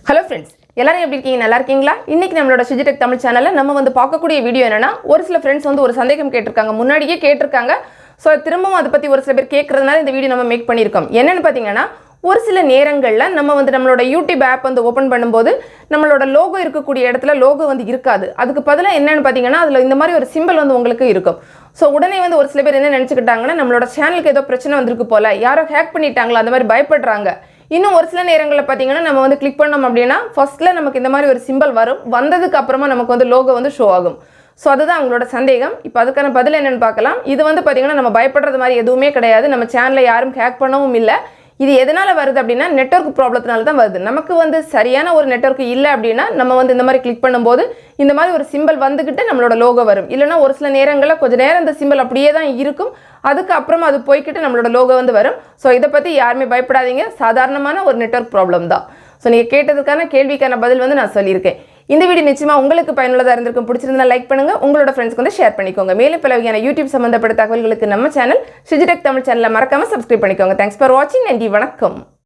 Hello friends, எல்லாரும் எப்படி இருக்கீங்க? நல்லா இருக்கீங்களா? இன்னைக்கு நம்மளோட Shiji தமிழ் சேனல்ல நம்ம வந்து பார்க்கக்கூடிய வீடியோ என்னன்னா, ஒரு சில फ्रेंड्स வந்து ஒரு சந்தேகம் கேட்டிருக்காங்க. முன்னாடியே கேட்டிருக்காங்க. சோ திரும்பவும் அத பத்தி ஒரு சில பேர் கேக்குறதுனால இந்த வீடியோ நம்ம மேக் பண்ணிருக்கோம். என்னன்னு பாத்தீங்கன்னா, ஒரு சில நேரங்கள்ல நம்ம வந்து நம்மளோட YouTube ஆப் வந்து ஓபன் பண்ணும்போது நம்மளோட லோகோ இருக்கக்கூடிய இடத்துல லோகோ வந்து இருக்காது. அதுக்கு பதிலா என்னன்னு பாத்தீங்கன்னா, அதுல இந்த மாதிரி ஒரு சிம்பல் வந்து உங்களுக்கு இருக்கும். சோ உடனே வந்து ஒரு சில பேர் என்ன நினைச்சுக்கிட்டாங்கன்னா, நம்மளோட சேனலுக்கு ஏதோ பிரச்சனை வந்திருக்கு போல, யாரோ ஹேக் பண்ணிட்டாங்களா அந்த மாதிரி பயப்படுறாங்க. இன்னும் ஒரு சில நேரங்கள்ல பாத்தீங்கன்னா நம்ம வந்து கிளிக் பண்ணோம் அப்படினா ஃபர்ஸ்ட்ல நமக்கு இந்த மாதிரி ஒரு சிம்பல் வரும். வந்ததுக்கு அப்புறமா நமக்கு வந்து லோகோ வந்து ஷோ ஆகும். சோ அதுதான் அவங்களோட சந்தேகம். இப்போ அதுக்கான பதில் என்னன்னு பார்க்கலாம். இது வந்து பாத்தீங்கன்னா நம்ம பயப்படுறது மாதிரி எதுவுமே கிடையாது. நம்ம சேனலை யாரும் ஹேக் பண்ணவும் இல்ல. இது எதனால வருது அப்படினா நெட்வொர்க் ப்ராப்ளத்தினால தான் வருது. நமக்கு வந்து சரியான ஒரு நெட்வொர்க் இல்ல அப்படினா நம்ம வந்து இந்த மாதிரி கிளிக் பண்ணும்போது இந்த மாதிரி ஒரு சிம்பல் வந்துகிட்டு நம்மளோட லோகோ வரும். இல்லனா ஒரு சில நேரங்கள்ல கொஞ்ச நேரம் இந்த சிம்பல் அப்படியே தான் இருக்கும். அதுக்கு அப்புறமா அது போய்க்கிட்டு நம்மளோட லோகோ வந்து வரும். சோ இத பத்தி யாருமே பயப்படாதீங்க. சாதாரணமான ஒரு நெட்வொர்க் ப்ராப்ளம் தான். சோ நீங்க கேட்டதுக்கான கேள்விக்கான பதில் வந்து நான் சொல்லியிருக்கேன். இந்த வீடியோ நிச்சயமா உங்களுக்கு பயனுள்ளதா இருந்திருக்கும். பிடிச்சிருந்தா லைக் பண்ணுங்க. உங்களோட ஃப்ரெண்ட்ஸ்க்கு வந்து ஷேர் பண்ணிக்கோங்க. மேலும் பல வகையான YouTube சம்பந்தப்பட்ட தகவல்களுக்கு நம்ம சேனல் Shiji தமிழ் சேனலை மறக்காம சப்ஸ்கிரைப் பண்ணிக்கோங்க. Thanks for watching. நன்றி, வணக்கம்.